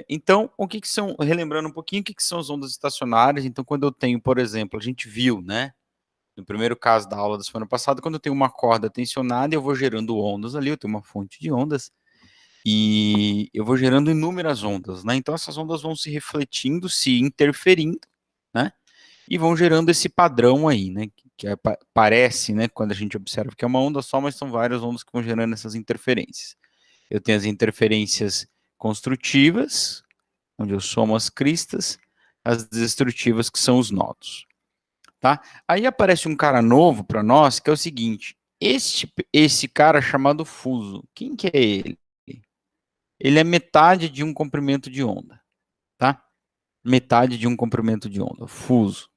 Então, o que são, relembrando um pouquinho, o que são as ondas estacionárias? Então, quando eu tenho, por exemplo, a gente viu, né, no primeiro caso da aula da semana passada, quando eu tenho uma corda tensionada, eu vou gerando ondas ali, eu tenho uma fonte de ondas, e eu vou gerando inúmeras ondas, né? Então, essas ondas vão se refletindo, se interferindo, né? E vão gerando esse padrão aí, né? Parece, né, quando a gente observa que é uma onda só, mas são várias ondas que vão gerando essas interferências. Eu tenho as interferências construtivas, onde eu somo as cristas, as destrutivas, que são os nodos. Tá? Aí aparece um cara novo para nós, que é o seguinte, esse cara chamado fuso, quem que é ele? Ele é metade de um comprimento de onda, tá? Metade de um comprimento de onda, fuso.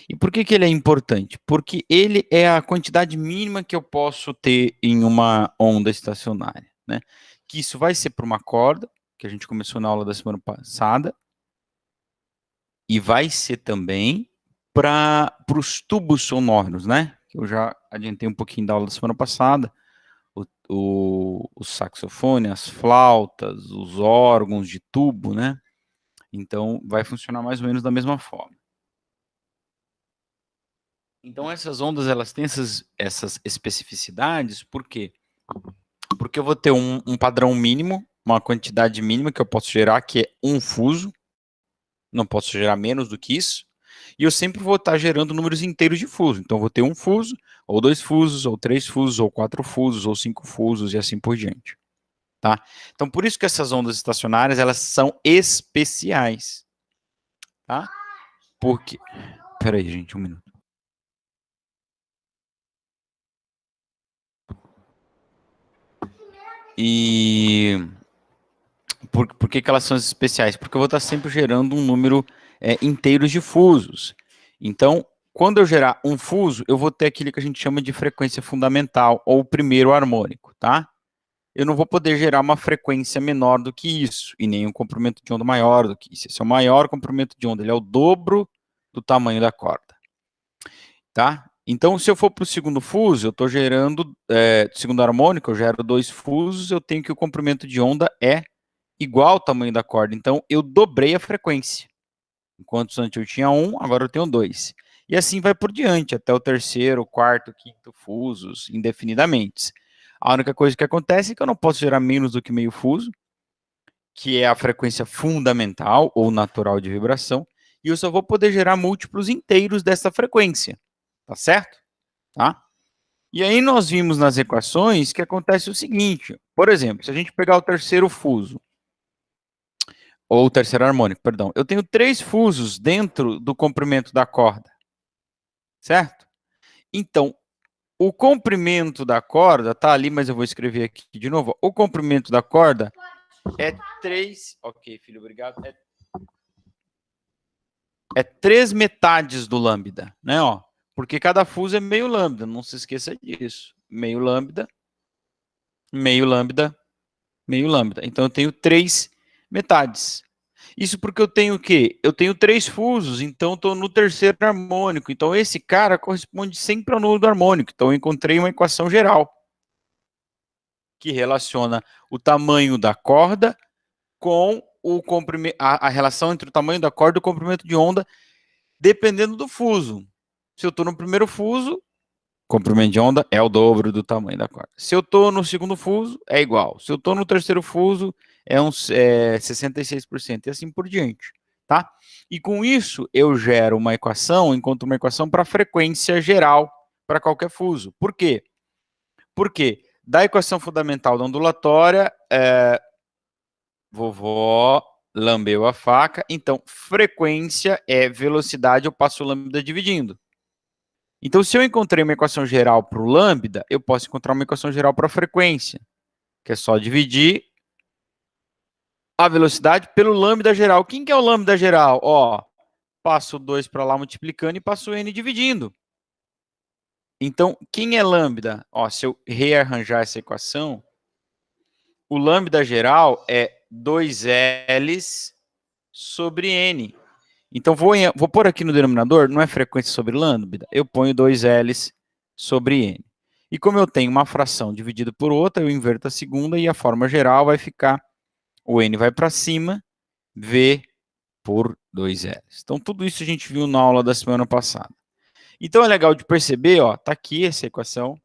E por que ele é importante? Porque ele é a quantidade mínima que eu posso ter em uma onda estacionária, né? Que isso vai ser para uma corda, que a gente começou na aula da semana passada, e vai ser também para os tubos sonoros, né? Eu já adiantei um pouquinho da aula da semana passada, o saxofone, as flautas, os órgãos de tubo, né? Então, vai funcionar mais ou menos da mesma forma. Então, essas ondas, elas têm essas especificidades, por quê? Porque eu vou ter um padrão mínimo, uma quantidade mínima que eu posso gerar, que é um fuso, não posso gerar menos do que isso, e eu sempre vou estar gerando números inteiros de fuso. Então, eu vou ter um fuso, ou 2 fusos, ou 3 fusos, ou 4 fusos, ou 5 fusos, e assim por diante. Tá? Então, por isso que essas ondas estacionárias, elas são especiais. Tá? Porque... Peraí, gente, um minuto. E... Por que elas são especiais? Porque eu vou estar sempre gerando um número inteiro de fusos. Então, quando eu gerar um fuso, eu vou ter aquilo que a gente chama de frequência fundamental, ou primeiro harmônico, tá? Eu não vou poder gerar uma frequência menor do que isso, e nem um comprimento de onda maior do que isso. Esse é o maior comprimento de onda, ele é o dobro do tamanho da corda, tá? Então, se eu for para o segundo fuso, eu estou gerando, segundo harmônico, eu gero 2 fusos, eu tenho que o comprimento de onda é igual ao tamanho da corda. Então, eu dobrei a frequência. Enquanto antes eu tinha 1, agora eu tenho 2. E assim vai por diante, até o terceiro, quarto, quinto fusos, indefinidamente. A única coisa que acontece é que eu não posso gerar menos do que meio fuso, que é a frequência fundamental ou natural de vibração, e eu só vou poder gerar múltiplos inteiros dessa frequência. Tá certo? Tá? E aí nós vimos nas equações que acontece o seguinte, por exemplo, se a gente pegar o terceiro fuso, ou terceiro harmônico, perdão, eu tenho 3 fusos dentro do comprimento da corda, certo? Então, o comprimento da corda, tá ali, mas eu vou escrever aqui de novo, o comprimento da corda é 3, ok, filho, obrigado, é 3 metades do lambda, né, ó, porque cada fuso é meio lambda, não se esqueça disso, meio lambda, meio lambda, meio lambda. Então, eu tenho 3 metades. Isso porque eu tenho o quê? Eu tenho 3 fusos, então estou no terceiro harmônico. Então, esse cara corresponde sempre ao nodo harmônico. Então, eu encontrei uma equação geral que relaciona o tamanho da corda com o comprimento, a relação entre o tamanho da corda e o comprimento de onda, dependendo do fuso. Se eu estou no primeiro fuso, comprimento de onda é o dobro do tamanho da corda. Se eu estou no segundo fuso, é igual. Se eu estou no terceiro fuso, é uns 66%, e assim por diante. Tá? E com isso, eu gero uma equação, encontro uma equação para frequência geral para qualquer fuso. Por quê? Porque da equação fundamental da ondulatória, vovó lambeu a faca, então frequência é velocidade, eu passo o lambda dividindo. Então, se eu encontrei uma equação geral para o lambda, eu posso encontrar uma equação geral para a frequência, que é só dividir a velocidade pelo lambda geral. Quem que é o lambda geral? Ó, passo 2 para lá multiplicando e passo n dividindo. Então, quem é lambda? Ó, se eu rearranjar essa equação, o lambda geral é 2Ls sobre n. Então, vou pôr aqui no denominador, não é frequência sobre lambda, eu ponho 2Ls sobre n. E como eu tenho uma fração dividida por outra, eu inverto a segunda e a forma geral vai ficar o N vai para cima, V por 2L. Então, tudo isso a gente viu na aula da semana passada. Então, é legal de perceber, ó, tá aqui essa equação.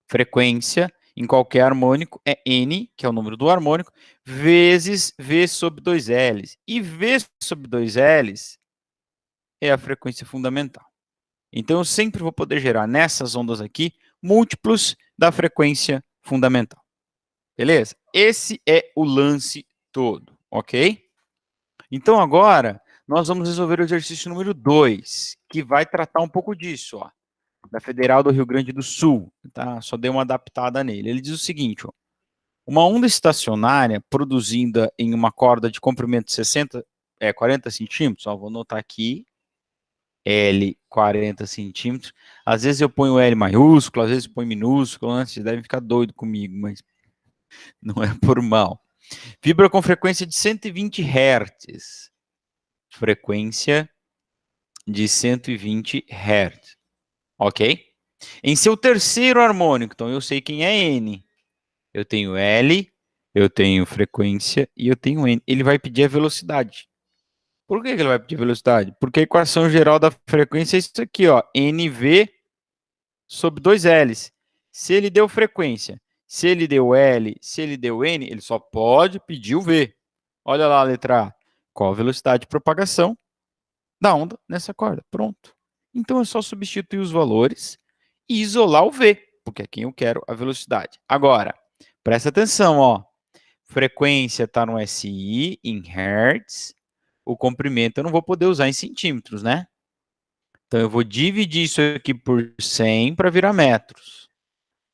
Frequência em qualquer harmônico é N, que é o número do harmônico, vezes V sobre 2L. E V sobre 2L é a frequência fundamental. Então, eu sempre vou poder gerar nessas ondas aqui múltiplos da frequência fundamental. Beleza? Esse é o lance todo, ok? Então, agora, nós vamos resolver o exercício número 2, que vai tratar um pouco disso, ó, da Federal do Rio Grande do Sul. Tá? Só dei uma adaptada nele. Ele diz o seguinte, ó, uma onda estacionária produzida em uma corda de comprimento de 40 centímetros, ó, vou anotar aqui, L 40 centímetros. Às vezes eu ponho L maiúsculo, às vezes eu ponho minúsculo, né? Vocês devem ficar doido comigo, mas não é por mal. Vibra com frequência de 120 Hz. Frequência de 120 Hz. Ok? Em seu terceiro harmônico, então eu sei quem é N. Eu tenho L, eu tenho frequência e eu tenho N. Ele vai pedir a velocidade. Por que ele vai pedir velocidade? Porque a equação geral da frequência é isso aqui, ó, NV sobre 2Ls. Se ele deu frequência, se ele deu L, se ele deu N, ele só pode pedir o V. Olha lá a letra A. Qual a velocidade de propagação da onda nessa corda? Pronto. Então é só substituir os valores e isolar o V, porque é quem eu quero a velocidade. Agora, presta atenção, ó. Frequência está no SI, em Hertz. O comprimento eu não vou poder usar em centímetros, né? Então, eu vou dividir isso aqui por 100 para virar metros.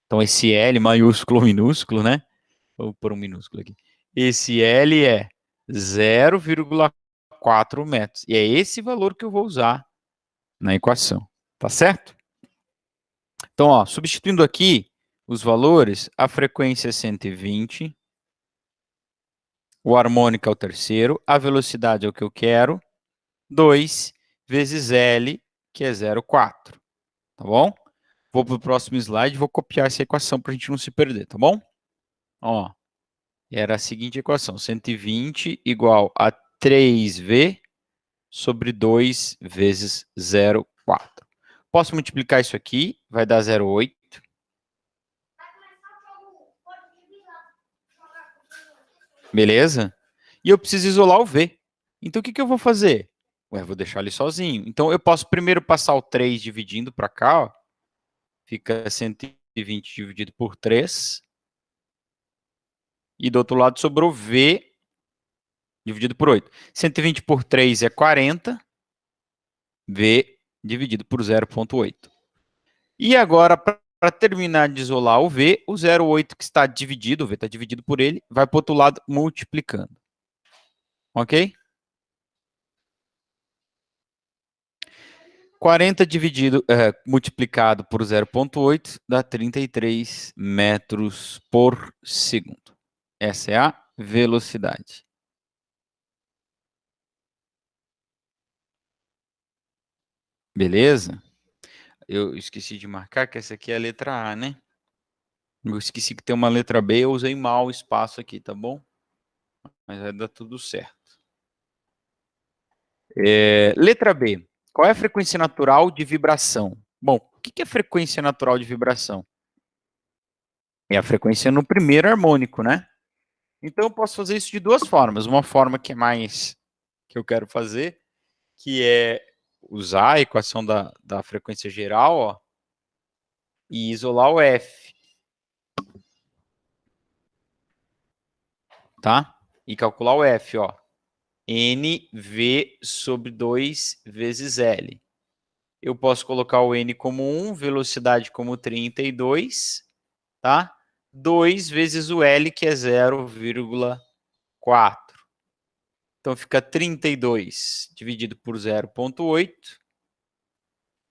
Então, esse L maiúsculo ou minúsculo, né? Vou pôr um minúsculo aqui. Esse L é 0,4 metros. E é esse valor que eu vou usar na equação. Tá certo? Então, ó, substituindo aqui os valores, a frequência é 120, o harmônico é o terceiro, a velocidade é o que eu quero, 2 vezes L, que é 0,4. Tá bom? Vou para o próximo slide e vou copiar essa equação para a gente não se perder, tá bom? Ó, era a seguinte equação, 120 igual a 3V sobre 2 vezes 0,4. Posso multiplicar isso aqui, vai dar 0,8. Beleza? E eu preciso isolar o V. Então, o que eu vou fazer? Ué, vou deixar ele sozinho. Então, eu posso primeiro passar o 3 dividindo para cá, ó. Fica 120 dividido por 3. E do outro lado sobrou V dividido por 8. 120 por 3 é 40. V dividido por 0,8. E agora, para terminar de isolar o V, o 0,8 que está dividido, o V está dividido por ele, vai para o outro lado multiplicando. Ok? 40 multiplicado por 0,8 dá 33 metros por segundo. Essa é a velocidade. Beleza? Eu esqueci de marcar que essa aqui é a letra A, né? Eu esqueci que tem uma letra B, eu usei mal o espaço aqui, tá bom? Mas vai dar tudo certo. Letra B. Qual é a frequência natural de vibração? Bom, o que é frequência natural de vibração? É a frequência no primeiro harmônico, né? Então, eu posso fazer isso de duas formas. Uma forma que é mais que eu quero fazer, que é usar a equação da frequência geral, ó, e isolar o F. Tá? E calcular o F, ó. NV sobre 2 vezes L. Eu posso colocar o N como 1, velocidade como 32, tá? 2 vezes o L, que é 0,4. Então, fica 32 dividido por 0,8.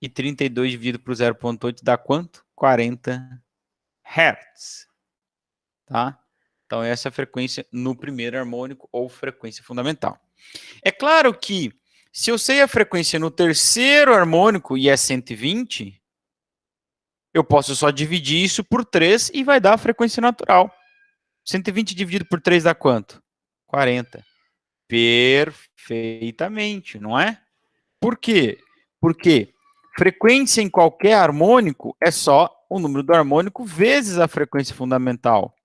E 32 dividido por 0,8 dá quanto? 40 Hz. Tá? Então, essa é a frequência no primeiro harmônico ou frequência fundamental. É claro que, se eu sei a frequência no terceiro harmônico e é 120, eu posso só dividir isso por 3 e vai dar a frequência natural. 120 dividido por 3 dá quanto? 40. Perfeitamente, não é? Por quê? Porque frequência em qualquer harmônico é só o número do harmônico vezes a frequência fundamental.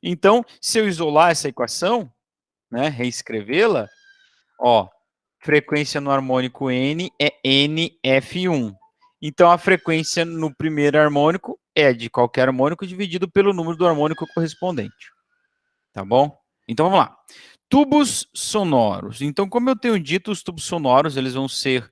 Então, se eu isolar essa equação, né, reescrevê-la, ó, frequência no harmônico N é NF1. Então, a frequência no primeiro harmônico é de qualquer harmônico dividido pelo número do harmônico correspondente. Tá bom? Então, vamos lá. Tubos sonoros. Então, como eu tenho dito, os tubos sonoros, eles vão ser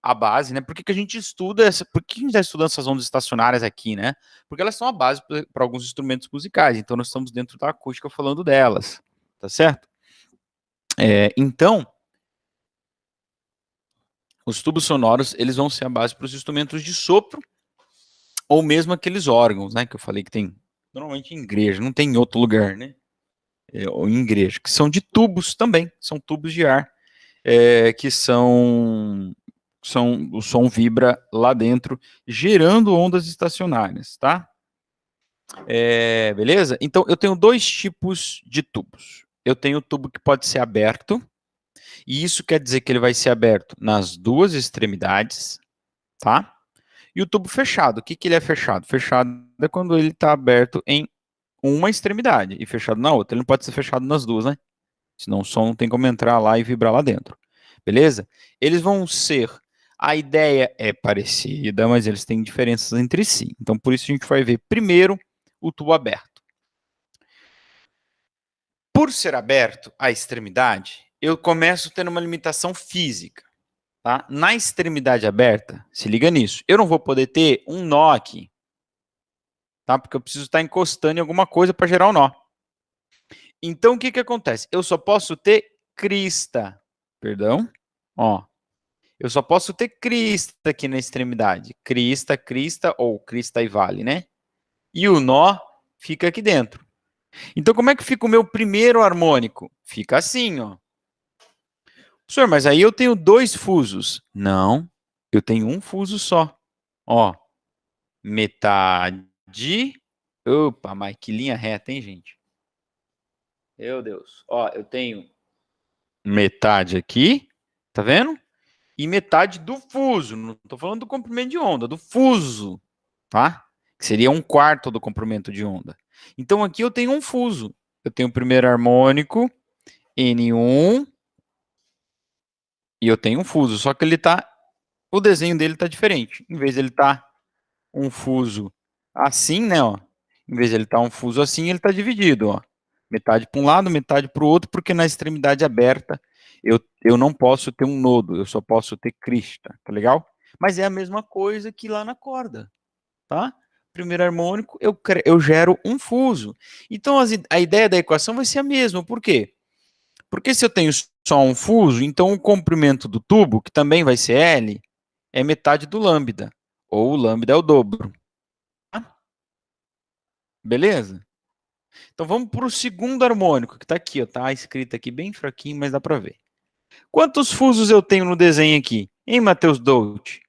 a base, né? Por que a gente estuda por que a gente está estudando essas ondas estacionárias aqui, né? Porque elas são a base para alguns instrumentos musicais. Então, nós estamos dentro da acústica falando delas. Tá certo? Então, os tubos sonoros, eles vão ser a base para os instrumentos de sopro ou mesmo aqueles órgãos, né? Que eu falei que tem normalmente em igreja, não tem em outro lugar, né? Ou em igreja, que são de tubos também, são tubos de ar, que o som vibra lá dentro, gerando ondas estacionárias, tá? Beleza? Então, eu tenho dois tipos de tubos. Eu tenho o tubo que pode ser aberto, e isso quer dizer que ele vai ser aberto nas duas extremidades, tá? E o tubo fechado, o que ele é fechado? Fechado é quando ele está aberto em uma extremidade e fechado na outra. Ele não pode ser fechado nas duas, né? Senão o som não tem como entrar lá e vibrar lá dentro. Beleza? Eles vão ser. A ideia é parecida, mas eles têm diferenças entre si. Então, por isso a gente vai ver primeiro o tubo aberto. Por ser aberto a extremidade, eu começo tendo uma limitação física. Tá? Na extremidade aberta, se liga nisso, eu não vou poder ter um nó aqui. Tá? Porque eu preciso estar encostando em alguma coisa para gerar o nó. Então, o que acontece? Eu só posso ter crista. Perdão? Ó, eu só posso ter crista aqui na extremidade. Crista, crista ou crista e vale, né? E o nó fica aqui dentro. Então, como é que fica o meu primeiro harmônico? Fica assim, ó. Senhor, mas aí eu tenho dois fusos. Não, eu tenho um fuso só. Ó, metade. Opa, mas que linha reta, hein, gente? Meu Deus. Ó, eu tenho metade aqui, tá vendo? E metade do fuso. Não estou falando do comprimento de onda, do fuso, tá? Que seria um quarto do comprimento de onda. Então aqui eu tenho um fuso. Eu tenho o primeiro harmônico, N1, e eu tenho um fuso. Só que ele tá. O desenho dele tá diferente. Em vez de ele tá um fuso assim, né? Ó, em vez de ele tá um fuso assim, ele tá dividido, ó. Metade para um lado, metade para o outro, porque na extremidade aberta eu não posso ter um nodo, eu só posso ter crista, tá legal? Mas é a mesma coisa que lá na corda, tá? Primeiro harmônico, eu gero um fuso. Então a ideia da equação vai ser a mesma. Por quê? Porque se eu tenho só um fuso, então o comprimento do tubo, que também vai ser L, é metade do lambda. Ou o lambda é o dobro. Tá? Beleza? Então vamos para o segundo harmônico, que está aqui, ó, tá escrito aqui bem fraquinho, mas dá para ver. Quantos fusos eu tenho no desenho aqui? Hein, Matheus Dout?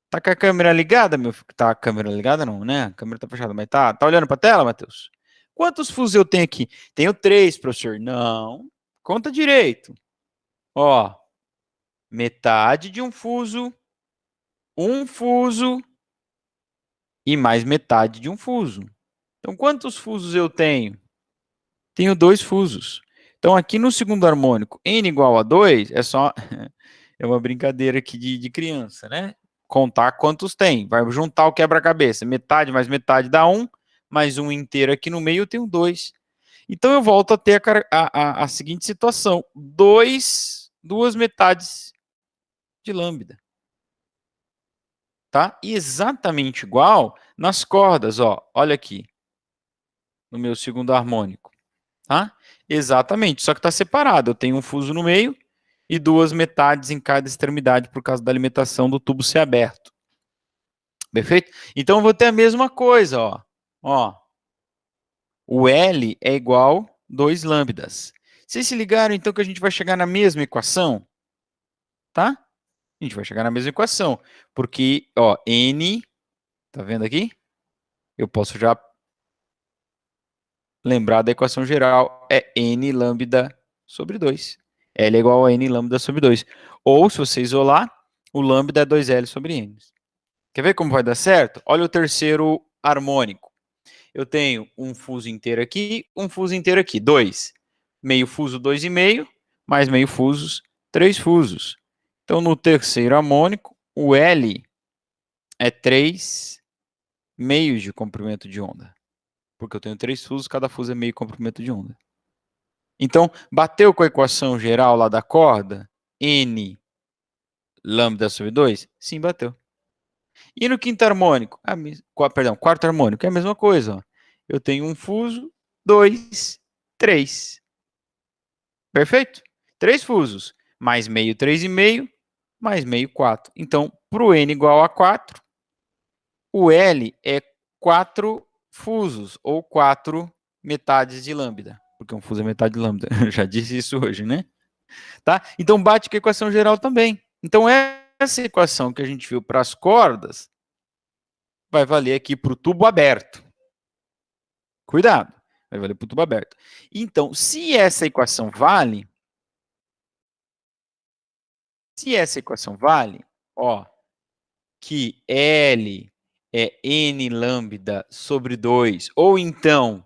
Tá com a câmera ligada, meu filho? Tá a câmera ligada não, né? A câmera tá fechada, mas tá olhando para a tela, Matheus? Quantos fusos eu tenho aqui? Tenho 3, professor. Não. Conta direito. Ó, metade de um fuso e mais metade de um fuso. Então, quantos fusos eu tenho? Tenho 2 fusos. Então, aqui no segundo harmônico, n igual a 2, é só... é uma brincadeira aqui de criança, né? Contar quantos tem. Vai juntar o quebra-cabeça. Metade mais metade dá 1, mais um inteiro aqui no meio eu tenho 2. Então, eu volto a ter a seguinte situação. Duas metades de lambda. Tá? E exatamente igual nas cordas, ó. Olha aqui. No meu segundo harmônico. Tá? Exatamente, só que está separado. Eu tenho um fuso no meio e duas metades em cada extremidade por causa da alimentação do tubo ser aberto. Perfeito? Então eu vou ter a mesma coisa, ó. Ó, o L é igual 2 lambdas. Vocês se ligaram então que a gente vai chegar na mesma equação? Tá? A gente vai chegar na mesma equação, porque, ó, N, tá vendo aqui? Eu posso já lembrar da equação geral, é n lambda sobre 2. L é igual a n lambda sobre 2. Ou, se você isolar, o lambda é 2L sobre n. Quer ver como vai dar certo? Olha o terceiro harmônico. Eu tenho um fuso inteiro aqui, um fuso inteiro aqui. 2. Meio fuso, 2,5. Mais meio fusos, 3 fusos. Então, no terceiro harmônico, o L é 3 meios de comprimento de onda. Porque eu tenho 3 fusos, cada fuso é meio comprimento de onda. Então, bateu com a equação geral lá da corda? N lambda sobre 2? Sim, bateu. E no quinto harmônico? Perdão, quarto harmônico, é a mesma coisa. Ó. Eu tenho um fuso, 2, 3. Perfeito? 3 fusos, mais meio, 3,5, mais meio, 4. Então, para o N igual a 4, o L é 4 fusos, ou 4 metades de lambda. Porque um fuso é metade de lambda. Eu já disse isso hoje, né? Tá? Então, bate com a equação geral também. Então, essa equação que a gente viu para as cordas vai valer aqui para o tubo aberto. Cuidado, vai valer para o tubo aberto. Então, se essa equação vale, ó, que L é N lambda sobre 2, ou então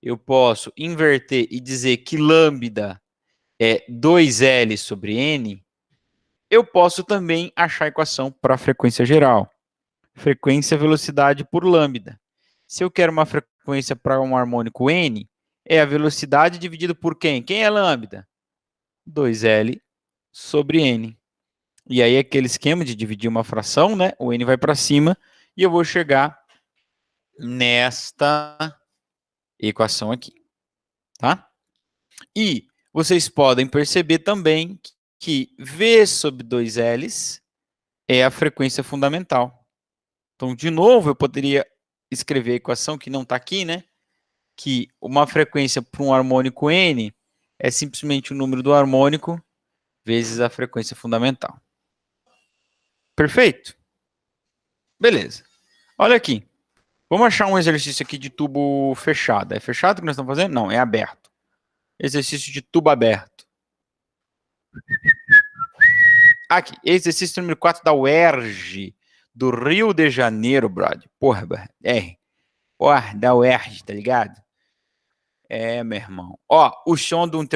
eu posso inverter e dizer que lambda é 2L sobre N, eu posso também achar a equação para a frequência geral. Frequência velocidade por lambda. Se eu quero uma frequência para um harmônico N, é a velocidade dividido por quem? Quem é lambda? 2L sobre N. E aí aquele esquema de dividir uma fração, né? O N vai para cima e eu vou chegar nesta equação aqui, tá? E vocês podem perceber também que V sobre 2Ls é a frequência fundamental. Então, de novo, eu poderia escrever a equação que não está aqui, né? Que uma frequência para um harmônico N é simplesmente o número do harmônico vezes a frequência fundamental. Perfeito? Beleza. Olha aqui. Vamos achar um exercício aqui de tubo fechado. É fechado que nós estamos fazendo? Não, é aberto. Exercício de tubo aberto. Aqui, exercício número 4 da UERJ, do Rio de Janeiro, brother. Porra, da UERJ, tá ligado? É, meu irmão. Ó, o som de um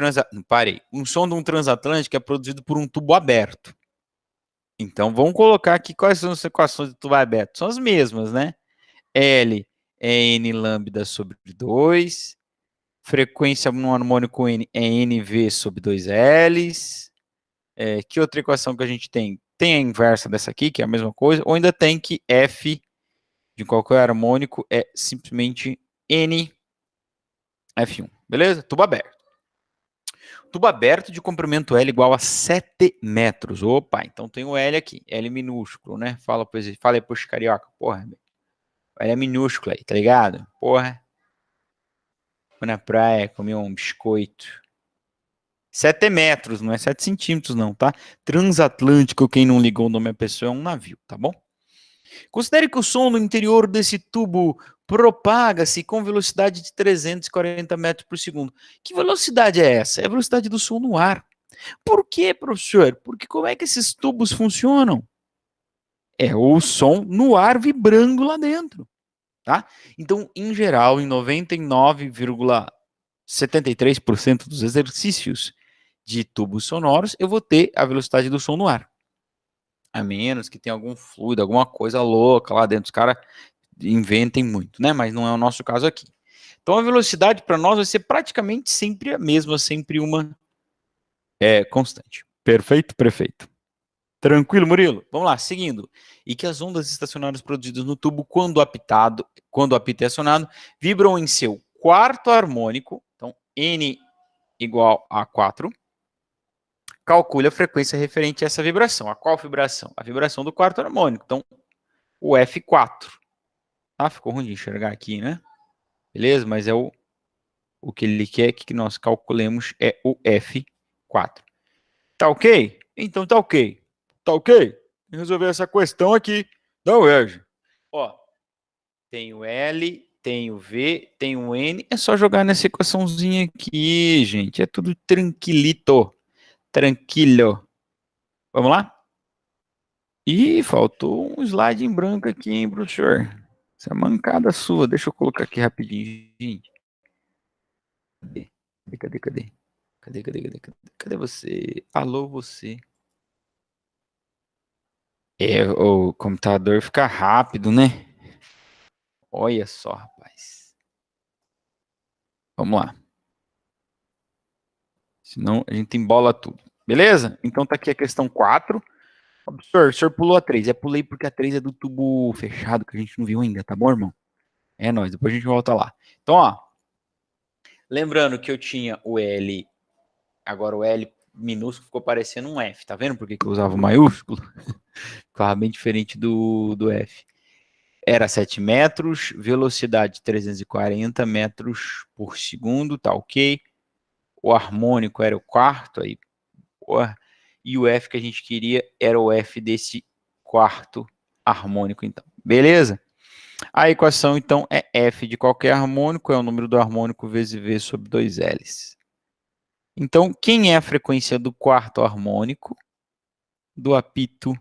Um som de um transatlântico é produzido por um tubo aberto. Então, vamos colocar aqui quais são as equações do tubo aberto. São as mesmas, né? L é N lambda sobre 2. Frequência no harmônico N é NV sobre 2Ls. Que outra equação que a gente tem? Tem a inversa dessa aqui, que é a mesma coisa. Ou ainda tem que F de qualquer harmônico é simplesmente N F1. Beleza? Tubo aberto. Tubo aberto de comprimento L igual a 7 metros. Opa, então tem o L aqui. L minúsculo, né? Fala aí pros carioca. Porra, o L é minúsculo aí, tá ligado? Porra. Fui na praia, comi um biscoito. 7 metros, não é 7 centímetros não, tá? Transatlântico, quem não ligou o nome da pessoa, é um navio, tá bom? Considere que o som no interior desse tubo propaga-se com velocidade de 340 metros por segundo. Que velocidade é essa? É a velocidade do som no ar. Por quê, professor? Porque como é que esses tubos funcionam? É o som no ar vibrando lá dentro, tá? Então, em geral, em 99,73% dos exercícios de tubos sonoros, eu vou ter a velocidade do som no ar. A menos que tenha algum fluido, alguma coisa louca lá dentro. Os caras inventem muito, né? Mas não é o nosso caso aqui. Então, a velocidade para nós vai ser praticamente sempre a mesma, sempre uma constante. Perfeito, prefeito. Tranquilo, Murilo? Vamos lá, seguindo. E que as ondas estacionárias produzidas no tubo, quando o apito é acionado, vibram em seu quarto harmônico, então N igual a 4. Calcule a frequência referente a essa vibração. A qual vibração? A vibração do quarto harmônico. Então, o F4. Tá? Ficou ruim de enxergar aqui, né? Beleza? Mas é o que ele quer que nós calculemos é o F4. Tá ok? Então tá ok. Tá ok? Resolver essa questão aqui da UERJ. Ó, tem o L, tem o V, tem o N, é só jogar nessa equaçãozinha aqui, gente. É tudo tranquilito. Tranquilo. Vamos lá? Ih, faltou um slide em branco aqui, hein, professor? Essa mancada sua. Deixa eu colocar aqui rapidinho, gente. Cadê? Cadê você? Alô, você. É, o computador fica rápido, né? Olha só, rapaz. Vamos lá. Senão a gente embola tudo. Beleza? Então tá aqui a questão 4. O senhor pulou a 3. Pulei porque a 3 é do tubo fechado, que a gente não viu ainda, tá bom, irmão? É nóis, depois a gente volta lá. Então, ó. Lembrando que eu tinha o L, agora o L minúsculo ficou parecendo um F, tá vendo por que eu usava o maiúsculo? Ficava bem diferente do F. Era 7 metros, velocidade 340 metros por segundo, tá ok. O harmônico era o quarto, aí, e o F que a gente queria era o F desse quarto harmônico, então. Beleza? A equação, então, é F de qualquer harmônico, é o número do harmônico vezes V sobre 2Ls. Então, quem é a frequência do quarto harmônico do apito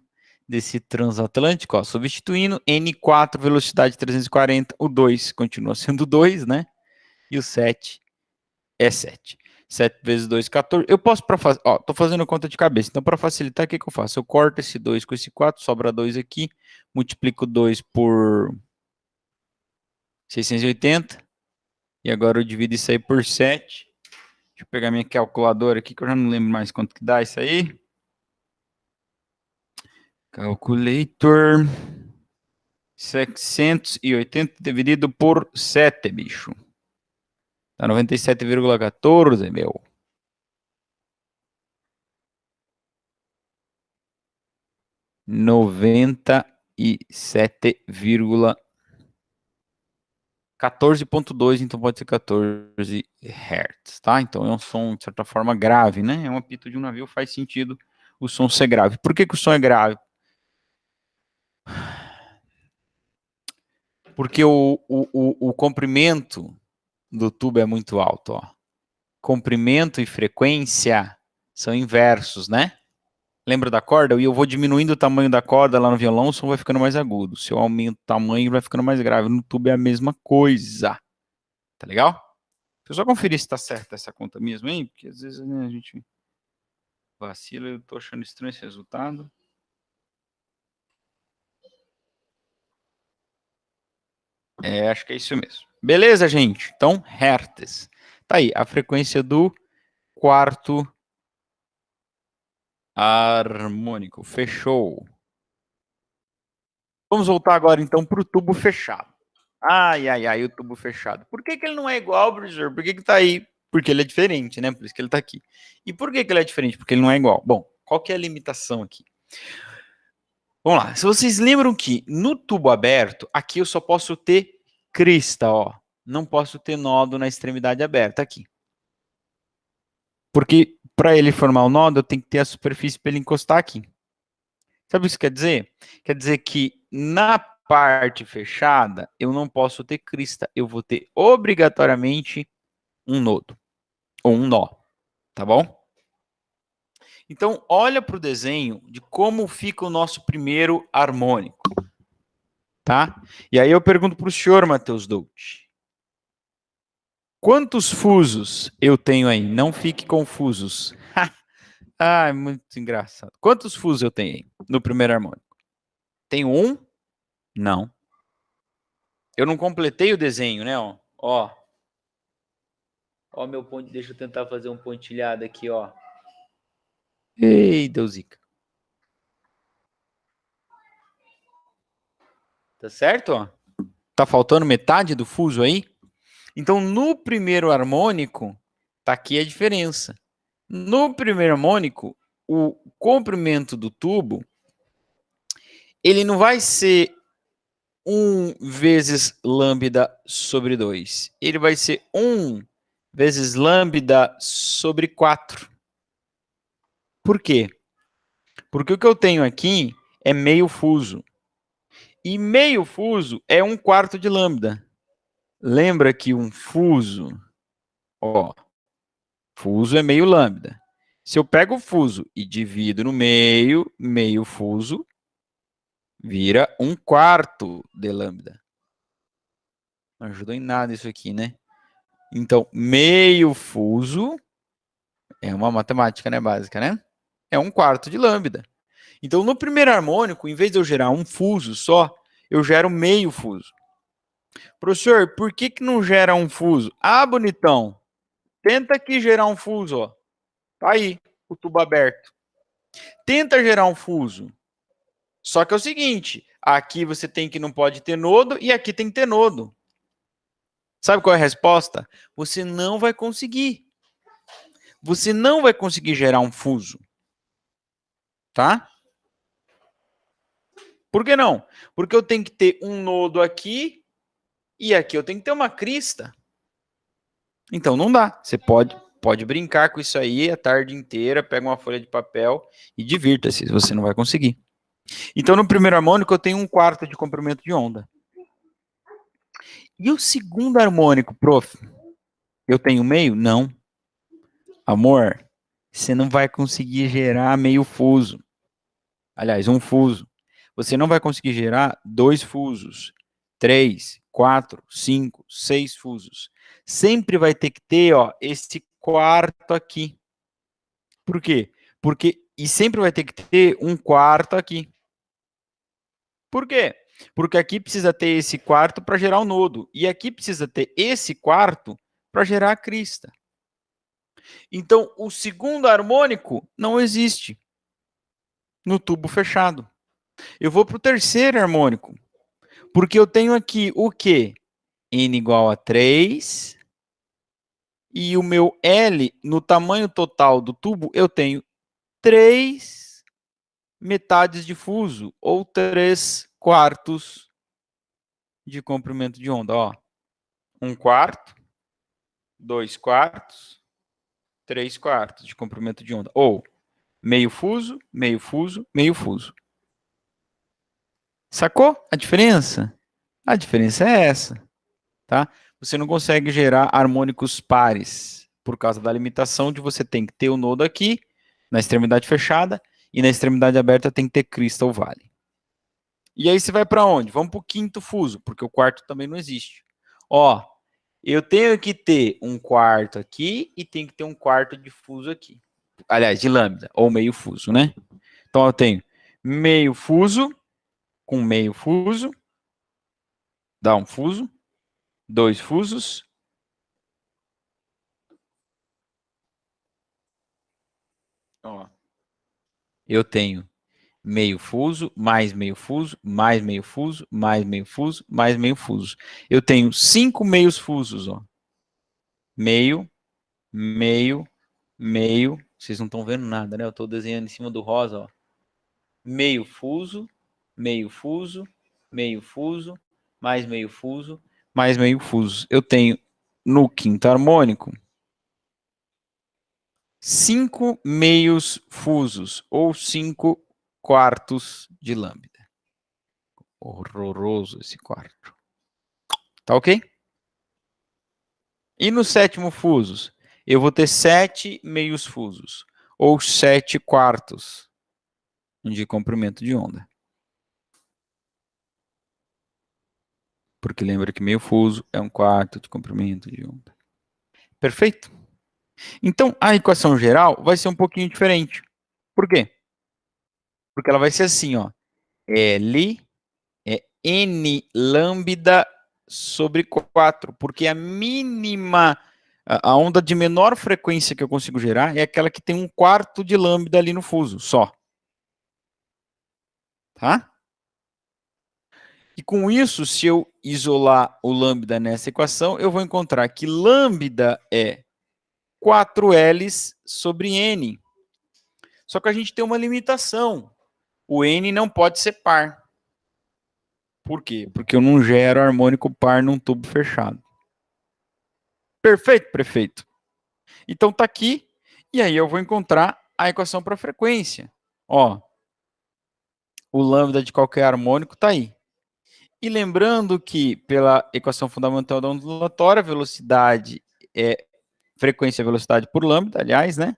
desse transatlântico? Ó, substituindo N4, velocidade 340, o 2 continua sendo 2, né? E o 7 é 7. 7 vezes 2, 14. Eu posso, para fazer, ó, tô fazendo conta de cabeça, então para facilitar, o que eu faço? Eu corto esse 2 com esse 4, sobra 2 aqui, multiplico 2 por 680, e agora eu divido isso aí por 7. Deixa eu pegar minha calculadora aqui, que eu já não lembro mais quanto que dá isso aí. Calculator. 780 dividido por 7, bicho. Tá 97,14, meu. Noventa e 14,2, então pode ser 14 Hz, tá? Então é um som, de certa forma, grave, né? É um apito de um navio, faz sentido o som ser grave. Por que o som é grave? Porque o comprimento do tubo é muito alto, ó. Comprimento e frequência são inversos, né? Lembra da corda? E eu vou diminuindo o tamanho da corda lá no violão, o som vai ficando mais agudo. Se eu aumento o tamanho, vai ficando mais grave. No tubo é a mesma coisa. Tá legal? Deixa eu só conferir se tá certa essa conta mesmo, hein? Porque às vezes, né, a gente vacila, eu tô achando estranho esse resultado. É, acho que é isso mesmo. Beleza, gente? Então, Hertz. Tá aí, a frequência do quarto harmônico. Fechou. Vamos voltar agora, então, para o tubo fechado. Ai, o tubo fechado. Por que ele não é igual, professor? Por que tá aí? Porque ele é diferente, né? Por isso que ele tá aqui. E por que ele é diferente? Porque ele não é igual. Bom, qual que é a limitação aqui? Vamos lá. Se vocês lembram que no tubo aberto, aqui eu só posso ter crista, ó. Não posso ter nódo na extremidade aberta aqui. Porque para ele formar o nódo, eu tenho que ter a superfície para ele encostar aqui. Sabe o que isso quer dizer? Quer dizer que na parte fechada, eu não posso ter crista. Eu vou ter obrigatoriamente um nodo ou um nó, tá bom? Então, olha para o desenho de como fica o nosso primeiro harmônico, tá? E aí eu pergunto para o senhor, Matheus Dolce. Quantos fusos eu tenho aí? Não fique confusos. Ah, é muito engraçado. Quantos fusos eu tenho aí no primeiro harmônico? Tenho um? Não. Eu não completei o desenho, né? Ó meu ponto. Deixa eu tentar fazer um pontilhado aqui, ó. Ei, Deusica. Tá certo, ó? Tá faltando metade do fuso aí? Então, no primeiro harmônico, tá aqui a diferença. No primeiro harmônico, o comprimento do tubo, ele não vai ser 1 vezes lambda sobre 2. Ele vai ser 1 vezes lambda sobre 4. Por quê? Porque o que eu tenho aqui é meio fuso. E meio fuso é 1/4 de lambda. Lembra que um fuso, ó, fuso é meio lambda. Se eu pego o fuso e divido no meio, meio fuso vira 1/4 de lambda. Não ajudou em nada isso aqui, né? Então, meio fuso é uma matemática, né, básica, né? É 1/4 de lambda. Então, no primeiro harmônico, em vez de eu gerar um fuso só, eu gero meio fuso. Professor, por que não gera um fuso? Ah, bonitão, tenta aqui gerar um fuso, ó. Tá aí, o tubo aberto. Tenta gerar um fuso. Só que é o seguinte, aqui você tem que não pode ter nodo e aqui tem que ter nodo. Sabe qual é a resposta? Você não vai conseguir. Você não vai conseguir gerar um fuso. Tá? Por que não? Porque eu tenho que ter um nodo aqui e aqui eu tenho que ter uma crista. Então não dá. Você pode brincar com isso aí a tarde inteira, pega uma folha de papel e divirta-se, você não vai conseguir. Então no primeiro harmônico eu tenho 1/4 de comprimento de onda. E o segundo harmônico, prof? Eu tenho meio? Não. Amor, você não vai conseguir gerar meio fuso. Aliás, um fuso. Você não vai conseguir gerar 2 fusos, 3, 4, 5, 6 fusos. Sempre vai ter que ter, ó, esse quarto aqui. Por quê? E sempre vai ter que ter 1/4 aqui. Por quê? Porque aqui precisa ter esse quarto para gerar o nodo. E aqui precisa ter esse quarto para gerar a crista. Então, o segundo harmônico não existe no tubo fechado. Eu vou para o terceiro harmônico, porque eu tenho aqui o quê? N igual a 3, e o meu L, no tamanho total do tubo, eu tenho 3 metades de fuso, ou 3/4 de comprimento de onda. Ó, 1/4, 2/4, 3/4 de comprimento de onda. Ou meio fuso, meio fuso, meio fuso. Sacou a diferença? A diferença é essa, tá? Você não consegue gerar harmônicos pares por causa da limitação de você tem que ter o nodo aqui na extremidade fechada e na extremidade aberta tem que ter crista ou vale. E aí você vai para onde? Vamos para o quinto fuso, porque o quarto também não existe. Ó, eu tenho que ter 1/4 aqui e tem que ter 1/4 de fuso aqui. Aliás, de lambda, ou meio fuso, né? Então eu tenho meio fuso com meio fuso, dá um fuso, 2 fusos. Ó, eu tenho meio fuso, mais meio fuso, mais meio fuso, mais meio fuso, mais meio fuso. Eu tenho 5 meios fusos, ó. Meio, meio, meio. Vocês não estão vendo nada, né? Eu estou desenhando em cima do rosa, ó. Meio fuso, meio fuso, meio fuso, mais meio fuso, mais meio fuso. Eu tenho no quinto harmônico 5 meios fusos, ou 5/4 de lambda. Horroroso esse quarto. Tá ok? E no sétimo fuso, eu vou ter 7 meios fusos, ou 7/4 de comprimento de onda. Porque lembra que meio fuso é 1/4 de comprimento de onda. Perfeito? Então, a equação geral vai ser um pouquinho diferente. Por quê? Porque ela vai ser assim, ó. L é N lambda sobre 4, porque a mínima, a onda de menor frequência que eu consigo gerar é aquela que tem 1/4 de lambda ali no fuso, só. Tá? E com isso, se eu isolar o lambda nessa equação, eu vou encontrar que lambda é 4Ls sobre N. Só que a gente tem uma limitação. O N não pode ser par. Por quê? Porque eu não gero harmônico par num tubo fechado. Perfeito, prefeito? Então tá aqui, e aí eu vou encontrar a equação para frequência. Ó, o lambda de qualquer harmônico tá aí. E lembrando que, pela equação fundamental da ondulatória, velocidade é frequência é velocidade por lambda, aliás, né?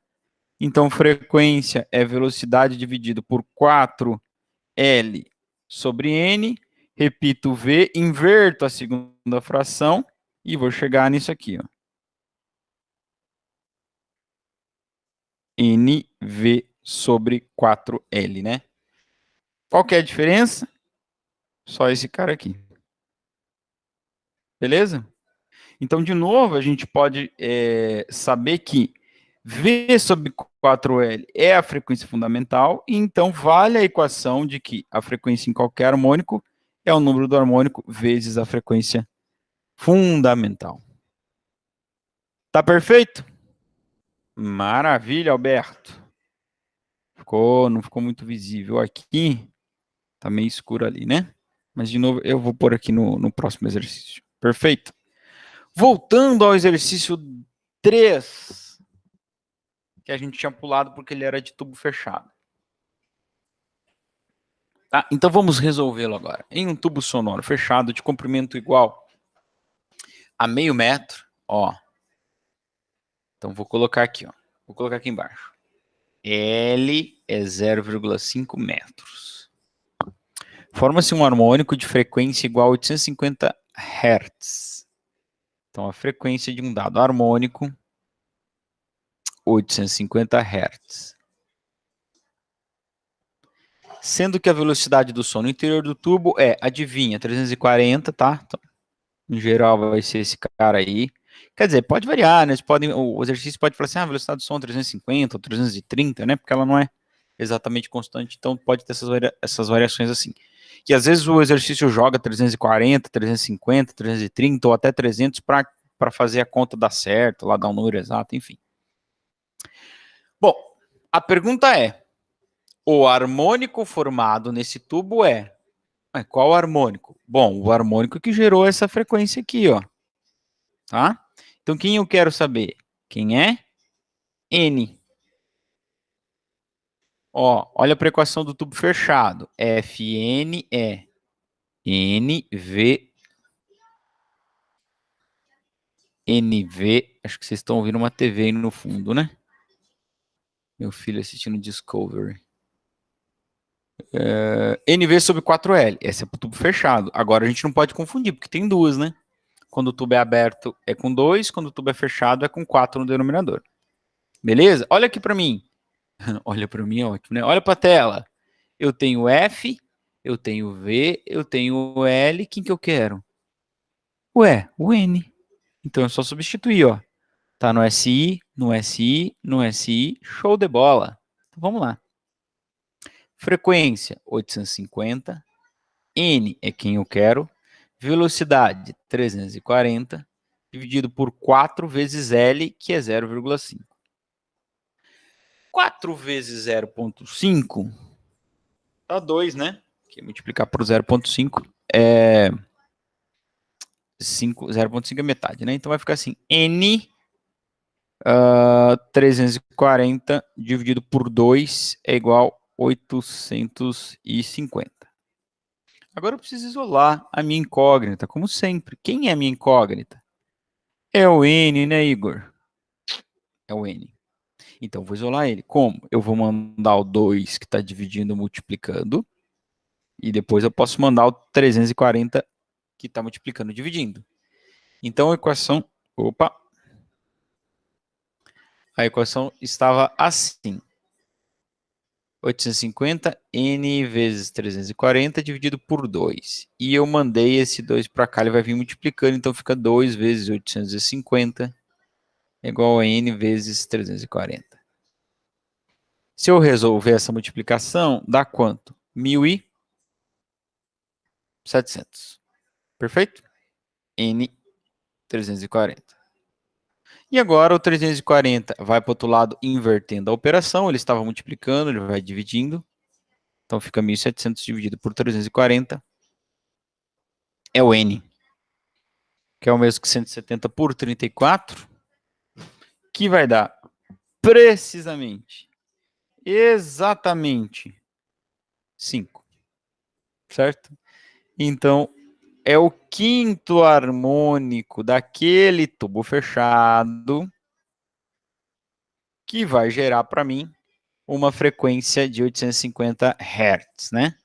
Então, frequência é velocidade dividido por 4L sobre N. Repito V, inverto a segunda fração e vou chegar nisso aqui, ó. NV sobre 4L, né? Qual que é a diferença? Só esse cara aqui. Beleza? Então, de novo, a gente pode saber que V sobre 4L é a frequência fundamental, e então vale a equação de que a frequência em qualquer harmônico é o número do harmônico vezes a frequência fundamental. Tá perfeito? Maravilha, Alberto. Não ficou muito visível aqui. Tá meio escuro ali, né? Mas, de novo, eu vou pôr aqui no próximo exercício. Perfeito? Voltando ao exercício 3, que a gente tinha pulado porque ele era de tubo fechado. Tá? Então vamos resolvê-lo agora. Em um tubo sonoro fechado de comprimento igual a meio metro, ó. Então vou colocar aqui, ó. Vou colocar aqui embaixo. L é 0,5 metros. Forma-se um harmônico de frequência igual a 850 Hz. Então a frequência de um dado harmônico, 850 Hz. Sendo que a velocidade do som no interior do tubo é, adivinha, 340, tá? Então, em geral vai ser esse cara aí. Quer dizer, pode variar, né? O exercício pode falar assim, a velocidade do som é 350 ou 330, né? Porque ela não é exatamente constante, então pode ter essas variações assim. E às vezes o exercício joga 340, 350, 330 ou até 300 para fazer a conta dar certo, lá dar um número exato, enfim. Bom, a pergunta é, o harmônico formado nesse tubo é... Qual harmônico? Bom, o harmônico que gerou essa frequência aqui, ó. Tá? Então, quem eu quero saber? Quem é? N. Ó, olha para a equação do tubo fechado. Fn é NV. Acho que vocês estão ouvindo uma TV aí no fundo, né? Meu filho assistindo Discovery. NV sobre 4L. Esse é para o tubo fechado. Agora a gente não pode confundir, porque tem duas, né? Quando o tubo é aberto é com 2, quando o tubo é fechado é com 4 no denominador. Beleza? Olha aqui para mim. Olha para mim, é ótimo, né? Olha para a tela. Eu tenho F, eu tenho V, eu tenho L. Quem que eu quero? Ué, o N. Então é só substituir, ó. Tá no SI, no SI, no SI. Show de bola. Então vamos lá. Frequência 850. N é quem eu quero. Velocidade 340. Dividido por 4 vezes L, que é 0,5. 4 vezes 0,5 dá 2, né? Que multiplicar por 0,5 é 0,5 é metade, né? Então vai ficar assim, N 340 dividido por 2 é igual a 850. Agora eu preciso isolar a minha incógnita, como sempre. Quem é a minha incógnita? É o N, né, Igor? É o N. Então, vou isolar ele. Como? Eu vou mandar o 2 que está dividindo multiplicando. E depois eu posso mandar o 340 que está multiplicando dividindo. Então, a equação... Opa! A equação estava assim. 850 N vezes 340 dividido por 2. E eu mandei esse 2 para cá, ele vai vir multiplicando, então fica 2 vezes 850 é igual a N vezes 340. Se eu resolver essa multiplicação, dá quanto? 1.700. Perfeito? N 340. E agora o 340 vai para o outro lado invertendo a operação, ele estava multiplicando, ele vai dividindo. Então fica 1.700 dividido por 340. É o N, que é o mesmo que 170 por 34, que vai dar precisamente, exatamente 5, certo? Então, é o quinto harmônico daquele tubo fechado que vai gerar para mim uma frequência de 850 Hz, né?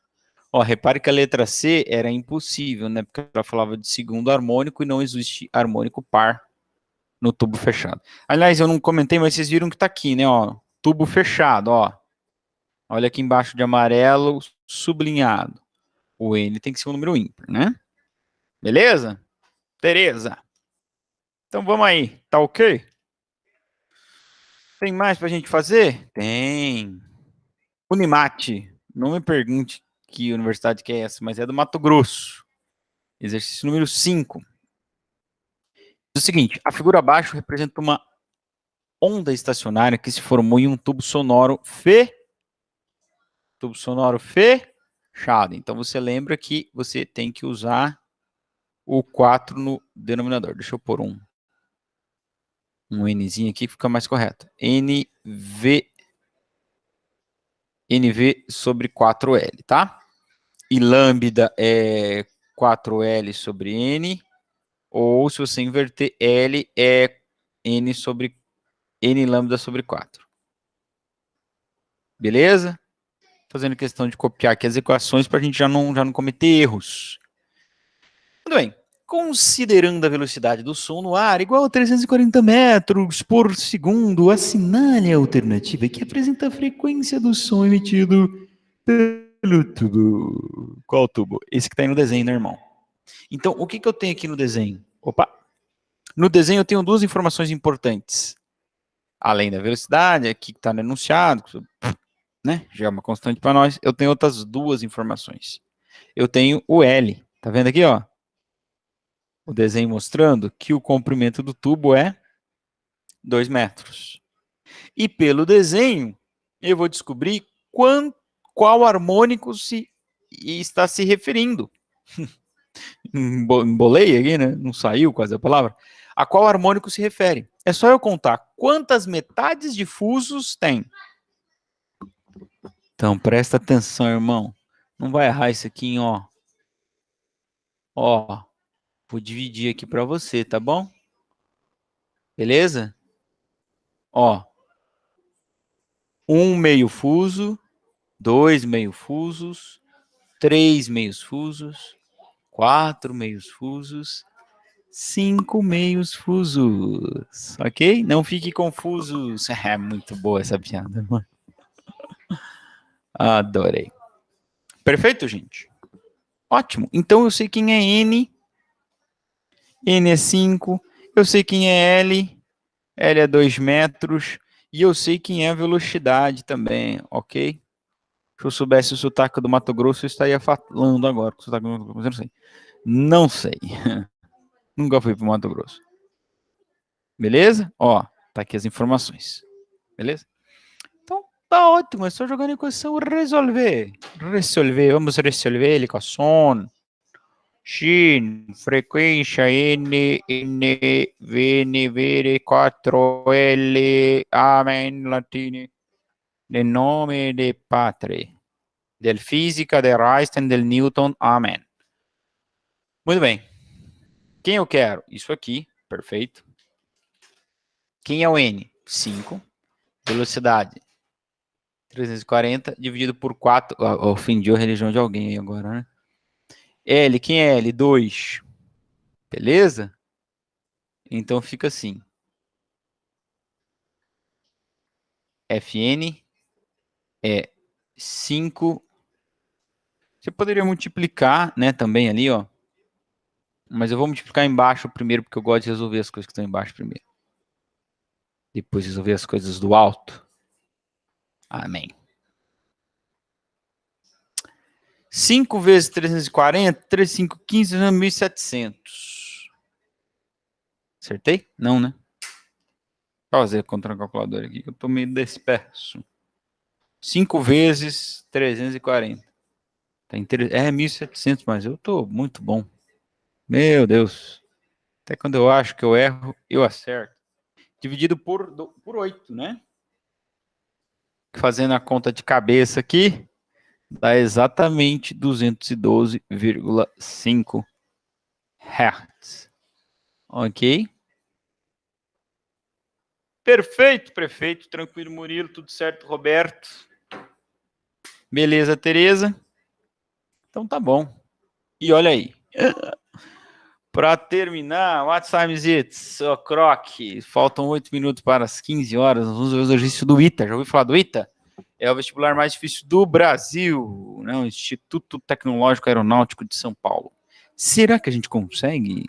Ó, repare que a letra C era impossível, né? Porque ela falava de segundo harmônico e não existe harmônico par no tubo fechado. Aliás, eu não comentei, mas vocês viram que tá aqui, né? Ó, tubo fechado, ó. Olha aqui embaixo de amarelo, sublinhado. O N tem que ser um número ímpar, né? Beleza? Tereza. Então vamos aí, tá ok? Tem mais pra gente fazer? Tem. Unimate. Não me pergunte que universidade que é essa, mas é do Mato Grosso. Exercício número 5. É o seguinte, a figura abaixo representa uma onda estacionária que se formou em um tubo sonoro fechado. Então você lembra que você tem que usar o 4 no denominador. Deixa eu pôr um Nzinho aqui que fica mais correto. NV sobre 4L, tá? E lambda é 4L sobre N, ou se você inverter, L é N lambda sobre 4. Beleza? Fazendo questão de copiar aqui as equações para a gente já não cometer erros. Muito bem. Considerando a velocidade do som no ar igual a 340 metros por segundo, assinale a alternativa que apresenta a frequência do som emitido pelo tubo. Qual tubo? Esse que está aí no desenho, né, irmão? Então, o que eu tenho aqui no desenho? Opa! No desenho eu tenho duas informações importantes. Além da velocidade, aqui que está no enunciado, né? Já é uma constante para nós. Eu tenho outras duas informações. Eu tenho o L. Tá vendo aqui, ó? O desenho mostrando que o comprimento do tubo é 2 metros. E pelo desenho, eu vou descobrir qual harmônico está se referindo. Embolei aqui, né? Não saiu quase a palavra. A qual harmônico se refere? É só eu contar quantas metades difusos tem. Então, presta atenção, irmão. Não vai errar isso aqui em ó. Ó, vou dividir aqui para você, tá bom? Beleza? Ó, 1 meio fuso, 2 meio fusos, 3 meios fusos, 4 meios fusos, 5 meios fusos, ok? Não fique confusos. É muito boa essa piada, mano. Adorei. Perfeito, gente? Ótimo. Então eu sei quem é N. N é 5. Eu sei quem é L. L é 2 metros. E eu sei quem é a velocidade também, ok? Se eu soubesse o sotaque do Mato Grosso, eu estaria falando agora. O sotaque do Mato Grosso, eu não sei. Não sei. Nunca fui para o Mato Grosso. Beleza? Ó, tá aqui as informações. Beleza? Então, tá ótimo. É só jogar na equação e resolver. Vamos resolver a equação. Sin, frequência N, V, 4L, Amen, latine. Nel nome de Patre. Del física, de Einstein, del Newton, Amen. Muito bem. Quem eu quero? Isso aqui, perfeito. Quem é o N? 5. Velocidade, 340, dividido por 4. Ofendiu a religião de alguém aí agora, né? L, quem é L? 2. Beleza? Então fica assim. Fn é 5. Você poderia multiplicar, né, também ali, ó. Mas eu vou multiplicar embaixo primeiro, porque eu gosto de resolver as coisas que estão embaixo primeiro. Depois resolver as coisas do alto. Amém. 5 vezes 340, 3, 5, 15, 1.700. Acertei? Não, né? Vou fazer contra a calculadora aqui, que eu tô meio disperso. 5 vezes 340. Tá é 1.700, mas eu tô muito bom. Meu Deus. Até quando eu acho que eu erro, eu acerto. Dividido por 8, né? Fazendo a conta de cabeça aqui, dá exatamente 212,5 Hertz. Ok? Perfeito, prefeito. Tranquilo, Murilo. Tudo certo, Roberto? Beleza, Tereza? Então tá bom. E olha aí. Para terminar, what time is it? So, Croc. Faltam 8 minutos para as 15 horas. Nós vamos ver o exercício do ITA. Já ouviu falar do ITA? É o vestibular mais difícil do Brasil, né? O Instituto Tecnológico Aeronáutico de São Paulo. Será que a gente consegue?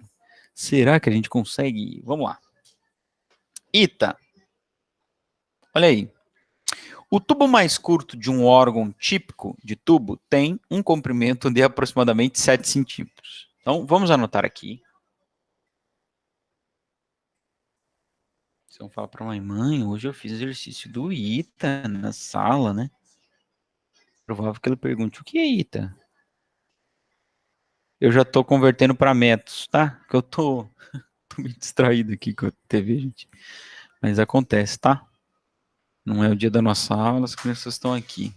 Será que a gente consegue? Vamos lá. ITA. Olha aí. O tubo mais curto de um órgão típico de tubo tem um comprimento de aproximadamente 7 centímetros. Então, vamos anotar aqui. Vocês vão falar para mãe, hoje eu fiz exercício do ITA na sala, né? Provável que ele pergunte, o que é ITA? Eu já estou convertendo para metros, tá? Que eu tô meio distraído aqui com a TV, gente. Mas acontece, tá? Não é o dia da nossa aula, as crianças estão aqui.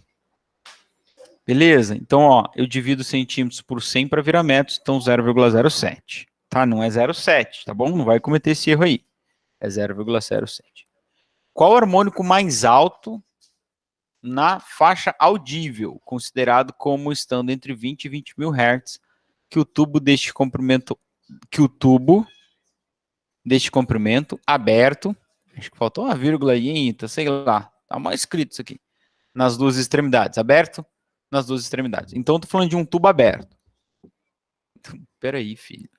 Beleza? Então, ó, eu divido centímetros por 100 para virar metros, então 0,07. Tá? Não é 0,7, tá bom? Não vai cometer esse erro aí. É 0,07. Qual o harmônico mais alto na faixa audível, considerado como estando entre 20 e 20 mil Hz, que o tubo deste comprimento aberto, acho que faltou uma vírgula aí, tá, sei lá, tá mal escrito isso aqui, nas duas extremidades, aberto nas duas extremidades. Então, eu tô falando de um tubo aberto. Então, peraí, filho.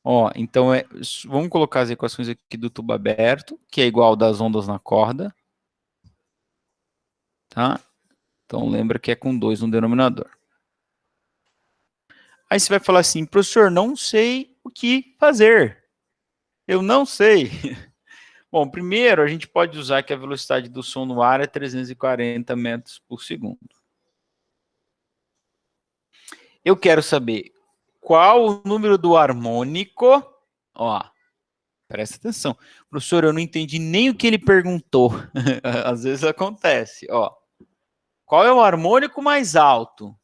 Ó, então, vamos colocar as equações aqui do tubo aberto, que é igual das ondas na corda, tá? Então, lembra que é com 2 no denominador. Aí você vai falar assim, professor, não sei o que fazer. Eu não sei. Bom, primeiro, a gente pode usar que a velocidade do som no ar é 340 metros por segundo. Eu quero saber qual o número do harmônico. Ó, presta atenção. Professor, eu não entendi nem o que ele perguntou. Às vezes acontece. Ó, qual é o harmônico mais alto?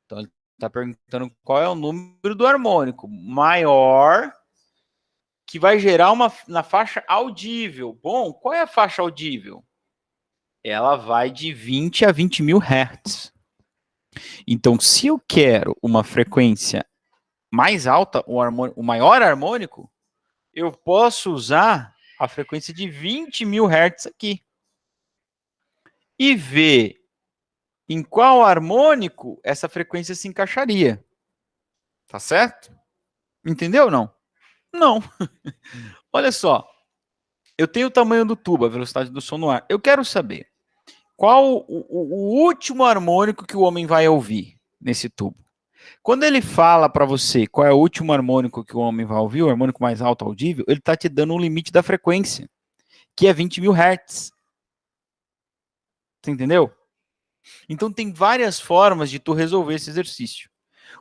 Então, ele está perguntando qual é o número do harmônico maior que vai gerar na faixa audível. Bom, qual é a faixa audível? Ela vai de 20 a 20 mil Hz. Então, se eu quero uma frequência mais alta, o maior harmônico, eu posso usar a frequência de 20 mil Hz aqui. E ver em qual harmônico essa frequência se encaixaria. Tá certo? Entendeu ou não? Não. Olha só. Eu tenho o tamanho do tubo, a velocidade do som no ar. Eu quero saber qual o último harmônico que o homem vai ouvir nesse tubo. Quando ele fala para você qual é o último harmônico que o homem vai ouvir, o harmônico mais alto audível, ele está te dando um limite da frequência, que é 20 mil Hz. Você entendeu? Então tem várias formas de tu resolver esse exercício.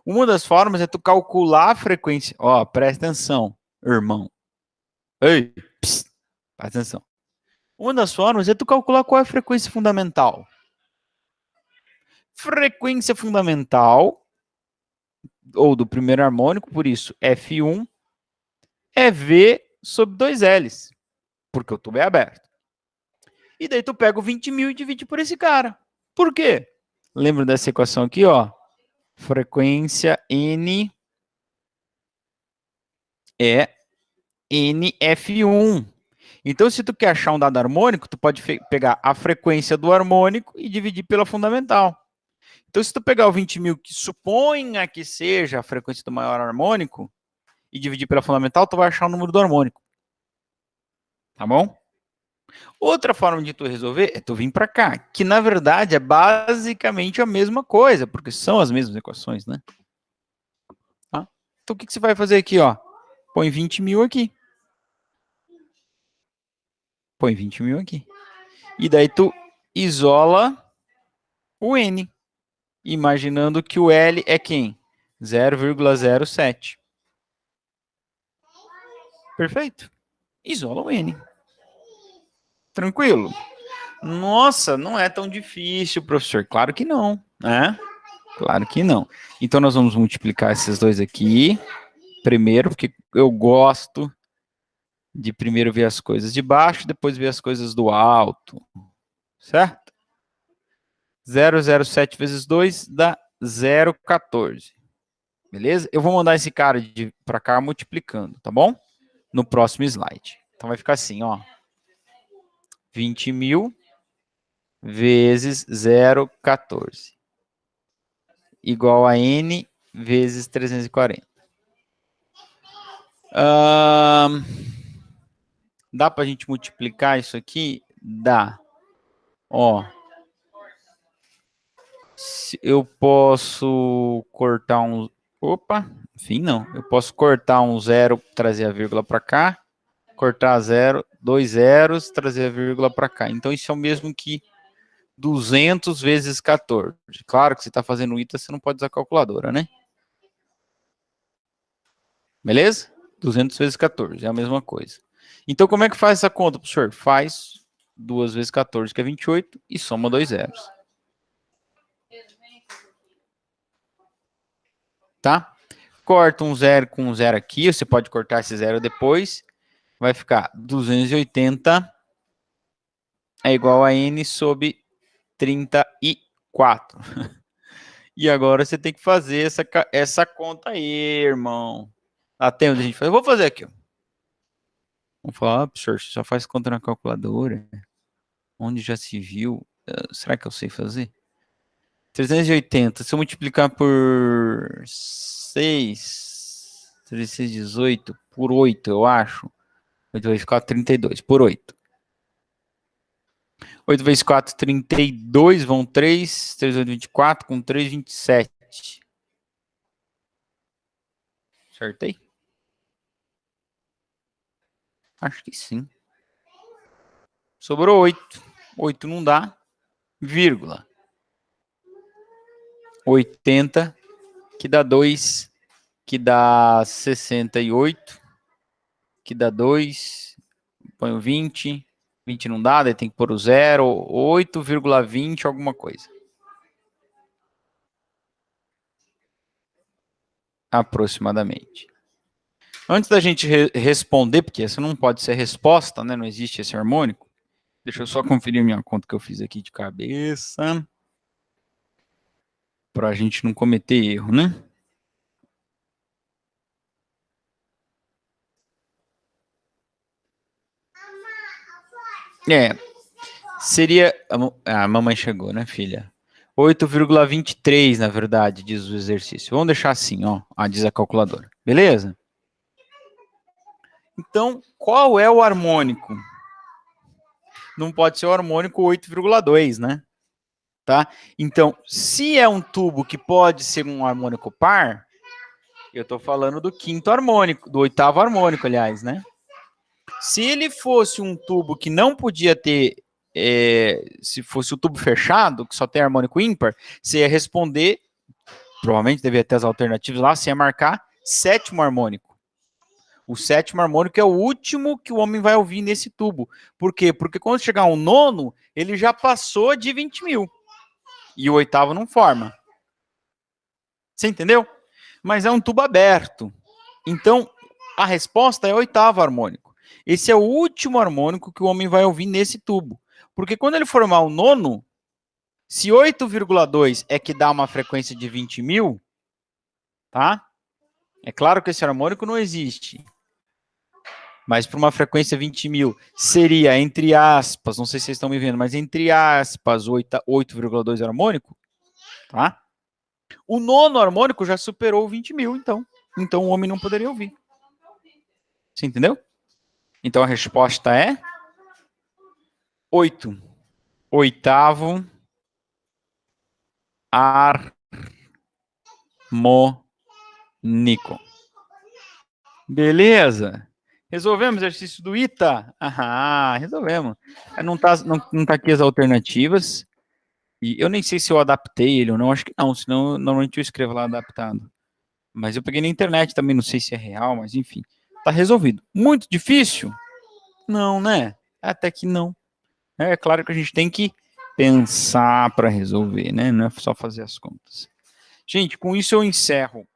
Uma das formas é tu calcular a frequência. Ó, presta atenção, irmão. Ei, psst, presta atenção. Uma das formas é tu calcular qual é a frequência fundamental. Frequência fundamental, ou do primeiro harmônico, por isso, F1, é V sobre 2Ls, porque o tubo é aberto. E daí tu pega o 20 mil e divide por esse cara. Por quê? Lembra dessa equação aqui, ó? Frequência N é NF1. Então, se tu quer achar um dado harmônico, tu pode pegar a frequência do harmônico e dividir pela fundamental. Então, se tu pegar o 20 mil, que suponha que seja a frequência do maior harmônico, e dividir pela fundamental, tu vai achar o número do harmônico. Tá bom? Outra forma de tu resolver é tu vir para cá, que na verdade é basicamente a mesma coisa, porque são as mesmas equações, né? Tá? Então, o que você vai fazer aqui, ó? Põe 20 mil aqui. Põe 20 mil aqui. E daí tu isola o N, imaginando que o L é quem? 0,07. Perfeito? Isola o N. Tranquilo? Nossa, não é tão difícil, professor. Claro que não, né? Claro que não. Então, nós vamos multiplicar esses dois aqui. primeiro, porque eu gosto de primeiro ver as coisas de baixo, depois ver as coisas do alto, certo? 0,07 vezes 2 dá 0,14. Beleza? Eu vou mandar esse cara para cá multiplicando, tá bom? No próximo slide. Então vai ficar assim, ó. 20.000 vezes 0,14 igual a N vezes 340. Dá para a gente multiplicar isso aqui? Dá. Ó. Eu posso cortar um... Opa, enfim, não. Eu posso cortar um zero, trazer a vírgula para cá. Cortar zero, 2 zeros, trazer a vírgula para cá. Então, isso é o mesmo que 200 vezes 14. Claro que você está fazendo ITA, você não pode usar calculadora, né? Beleza? 200 vezes 14, é a mesma coisa. Então, como é que faz essa conta, professor? Faz 2 vezes 14, que é 28, e soma 2 zeros. Tá? Corta um zero com um zero aqui, você pode cortar esse zero depois. Vai ficar 280 é igual a N sobre 34. E agora você tem que fazer essa conta aí, irmão. Até onde a gente faz. Eu vou fazer aqui, ó. Vamos falar, professor, você só faz conta na calculadora? Onde já se viu? Será que eu sei fazer? 380, se eu multiplicar por 6, 318, por 8, eu acho. 8 vezes 4, 32, por 8. 8 vezes 4, 32, vão 3, 3, 8, 24, com 3, 27. Acertei? Acho que sim. Sobrou 8. 8 não dá, vírgula. 80, que dá 2, que dá 68, que dá 2, põe o 20, 20 não dá, daí tem que pôr o 0, 8,20 alguma coisa. Aproximadamente. Antes da gente responder, porque essa não pode ser resposta, né? Não existe esse harmônico. Deixa eu só conferir minha conta que eu fiz aqui de cabeça. Para a gente não cometer erro, né? Seria... A mamãe chegou, né, filha? 8,23, na verdade, diz o exercício. Vamos deixar assim, ó. Diz a calculadora. Beleza? Então, qual é o harmônico? Não pode ser o harmônico 8,2, né? Tá? Então, se é um tubo que pode ser um harmônico par, eu estou falando do quinto harmônico, do oitavo harmônico, aliás, né? Se ele fosse um tubo que não podia ter, se fosse o tubo fechado, que só tem harmônico ímpar, você ia responder, provavelmente devia ter as alternativas lá, você ia marcar sétimo harmônico. O sétimo harmônico é o último que o homem vai ouvir nesse tubo. Por quê? Porque quando chegar um nono, ele já passou de 20.000. E o oitavo não forma. Você entendeu? Mas é um tubo aberto. Então, a resposta é o oitavo harmônico. Esse é o último harmônico que o homem vai ouvir nesse tubo. Porque quando ele formar o nono, se 8,2 é que dá uma frequência de 20.000, tá? É claro que esse harmônico não existe. Mas para uma frequência 20.000 seria, entre aspas, não sei se vocês estão me vendo, mas entre aspas, 8,2 harmônico, tá? O nono harmônico já superou 20.000, então. Então o homem não poderia ouvir. Você entendeu? Então a resposta é 8. Oitavo harmônico. Beleza? Resolvemos o exercício do ITA? Resolvemos. Não tá aqui as alternativas. E eu nem sei se eu adaptei ele ou não. Acho que não, senão normalmente eu escrevo lá adaptado. Mas eu peguei na internet também, não sei se é real, mas enfim. Tá resolvido. Muito difícil? Não, né? Até que não. É claro que a gente tem que pensar para resolver, né? Não é só fazer as contas. Gente, com isso eu encerro